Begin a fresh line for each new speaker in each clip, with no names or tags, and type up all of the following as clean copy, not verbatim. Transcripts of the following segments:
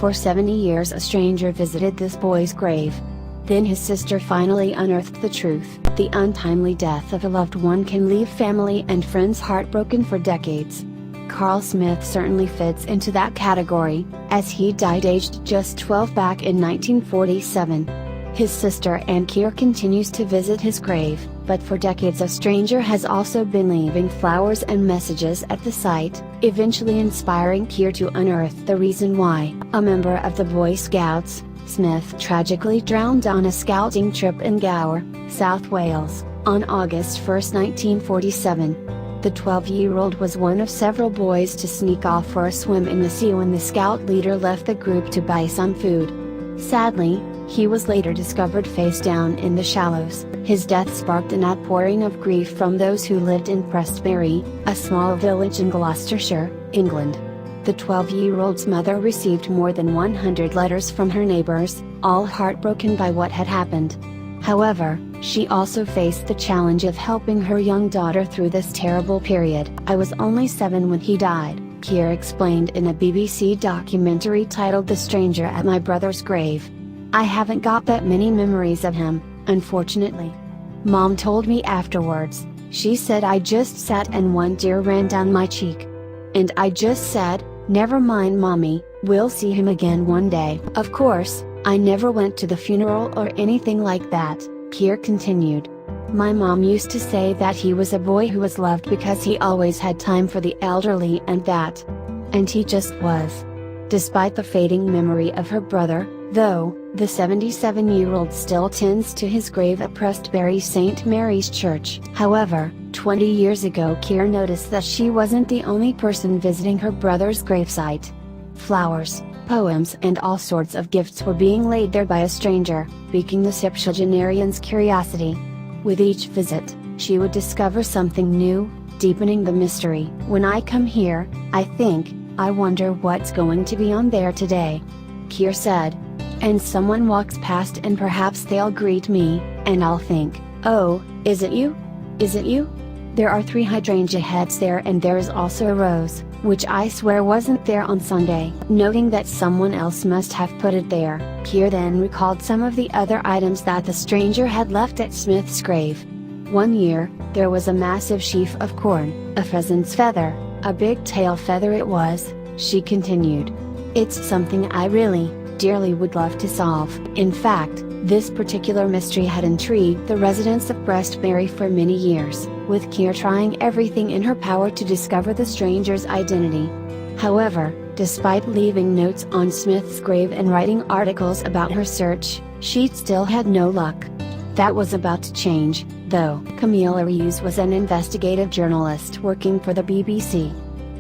For 70 years a stranger visited this boy's grave. Then his sister finally unearthed the truth. The untimely death of a loved one can leave family and friends heartbroken for decades. Carl Smith certainly fits into that category, as he died aged just 12 back in 1947. His sister Ann Keir continues to visit his grave, but for decades a stranger has also been leaving flowers and messages at the site, eventually inspiring Keir to unearth the reason why. A member of the Boy Scouts, Smith tragically drowned on a scouting trip in Gower, South Wales, on August 1, 1947. The 12-year-old was one of several boys to sneak off for a swim in the sea when the scout leader left the group to buy some food. Sadly, he was later discovered face down in the shallows. His death sparked an outpouring of grief from those who lived in Prestbury, a small village in Gloucestershire, England. The 12-year-old's mother received more than 100 letters from her neighbors, all heartbroken by what had happened. However, she also faced the challenge of helping her young daughter through this terrible period. "I was only 7 when he died," Keir explained in a BBC documentary titled The Stranger at My Brother's Grave. "I haven't got that many memories of him, unfortunately. Mom told me afterwards, she said I just sat and one tear ran down my cheek. And I just said, never mind mommy, we'll see him again one day." Of course, I never went to the funeral or anything like that, Keir continued. "My mom used to say that he was a boy who was loved because he always had time for the elderly and that. And he just was." Despite the fading memory of her brother, though, the 77-year-old still tends to his grave at Prestbury St. Mary's Church. However, 20 years ago Keir noticed that she wasn't the only person visiting her brother's gravesite. Flowers, poems and all sorts of gifts were being laid there by a stranger, piquing the septuagenarian's curiosity. With each visit, she would discover something new, deepening the mystery. "When I come here, I wonder what's going to be on there today," Keir said. "And someone walks past and perhaps they'll greet me, and I'll think, oh, is it you? Is it you? There are 3 hydrangea heads there and there is also a rose, which I swear wasn't there on Sunday." Noting that someone else must have put it there, Keir then recalled some of the other items that the stranger had left at Smith's grave. "One year, there was a massive sheaf of corn, a pheasant's feather, a big tail feather it was," she continued. "It's something I really, dearly would love to solve." In fact, this particular mystery had intrigued the residents of Prestbury for many years, with Keir trying everything in her power to discover the stranger's identity. However, despite leaving notes on Smith's grave and writing articles about her search, she still had no luck. That was about to change, though. Camilla Hughes was an investigative journalist working for the BBC.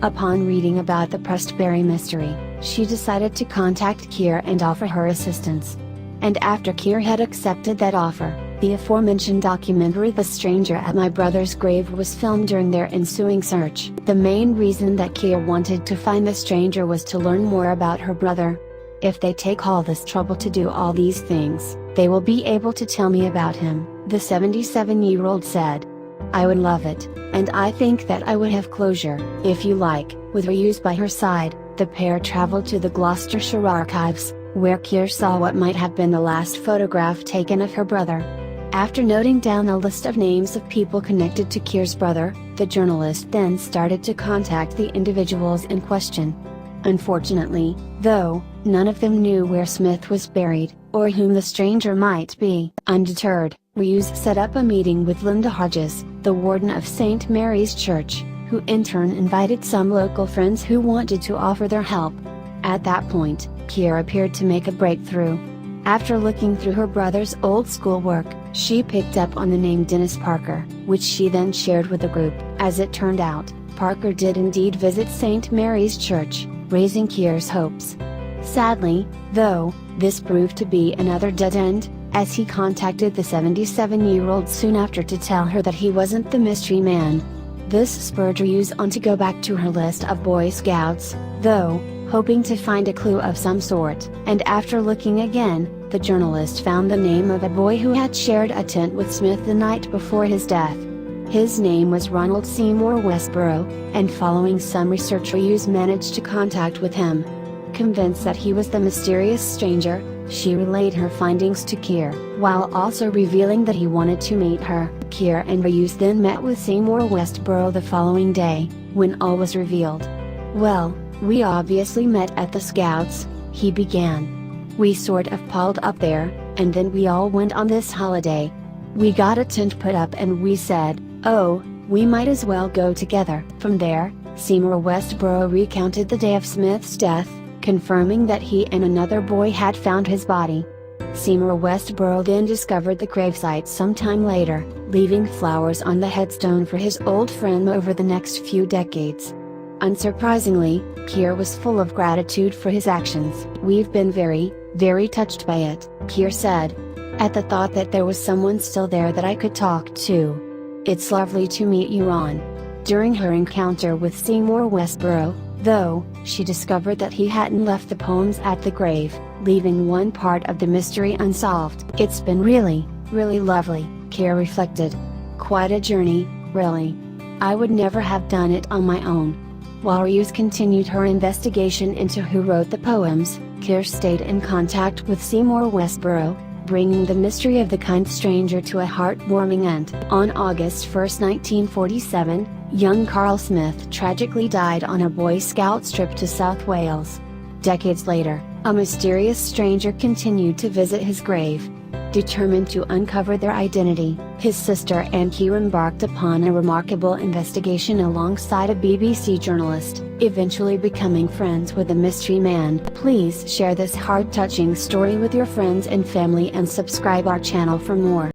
Upon reading about the Prestbury mystery, she decided to contact Keir and offer her assistance. And after Keir had accepted that offer, the aforementioned documentary The Stranger at My Brother's Grave was filmed during their ensuing search. The main reason that Keir wanted to find the stranger was to learn more about her brother. "If they take all this trouble to do all these things, they will be able to tell me about him," the 77-year-old said. "I would love it, and I think that I would have closure, if you like." With Hughes by her side, the pair traveled to the Gloucestershire archives, where Keir saw what might have been the last photograph taken of her brother. After noting down a list of names of people connected to Keir's brother, the journalist then started to contact the individuals in question. Unfortunately, though, none of them knew where Smith was buried, or whom the stranger might be. Undeterred, Hughes set up a meeting with Linda Hodges, the warden of St. Mary's Church, who in turn invited some local friends who wanted to offer their help. At that point, Keir appeared to make a breakthrough. After looking through her brother's old schoolwork, she picked up on the name Dennis Parker, which she then shared with the group. As it turned out, Parker did indeed visit St. Mary's Church, raising Keir's hopes. Sadly, though, this proved to be another dead end, as he contacted the 77-year-old soon after to tell her that he wasn't the mystery man. This spurred Hughes on to go back to her list of Boy Scouts, though, hoping to find a clue of some sort. And after looking again, the journalist found the name of a boy who had shared a tent with Smith the night before his death. His name was Ronald Seymour Westborough, and following some research Hughes managed to contact with him. Convinced that he was the mysterious stranger, she relayed her findings to Keir, while also revealing that he wanted to meet her. Keir and Ruse then met with Seymour Westboro the following day, when all was revealed. "Well, we obviously met at the Scouts," he began. "We sort of palled up there, and then we all went on this holiday. We got a tent put up and we said, oh, we might as well go together." From there, Seymour Westboro recounted the day of Smith's death, confirming that he and another boy had found his body. Seymour Westboro then discovered the gravesite sometime later, leaving flowers on the headstone for his old friend over the next few decades. Unsurprisingly, Keir was full of gratitude for his actions. "We've been very, very touched by it," Keir said. "At the thought that there was someone still there that I could talk to. It's lovely to meet you, Ron." During her encounter with Seymour Westboro, though, she discovered that he hadn't left the poems at the grave, leaving one part of the mystery unsolved. "It's been really, really lovely," Keir reflected. "Quite a journey, really. I would never have done it on my own." While Ruse continued her investigation into who wrote the poems, Keir stayed in contact with Seymour Westboro, bringing the mystery of the kind stranger to a heartwarming end. On August 1, 1947, young Carl Smith tragically died on a Boy Scout trip to South Wales. Decades later, a mysterious stranger continued to visit his grave. Determined to uncover their identity, his sister and Keir embarked upon a remarkable investigation alongside a BBC journalist, eventually becoming friends with the mystery man. Please share this heart-touching story with your friends and family and subscribe our channel for more.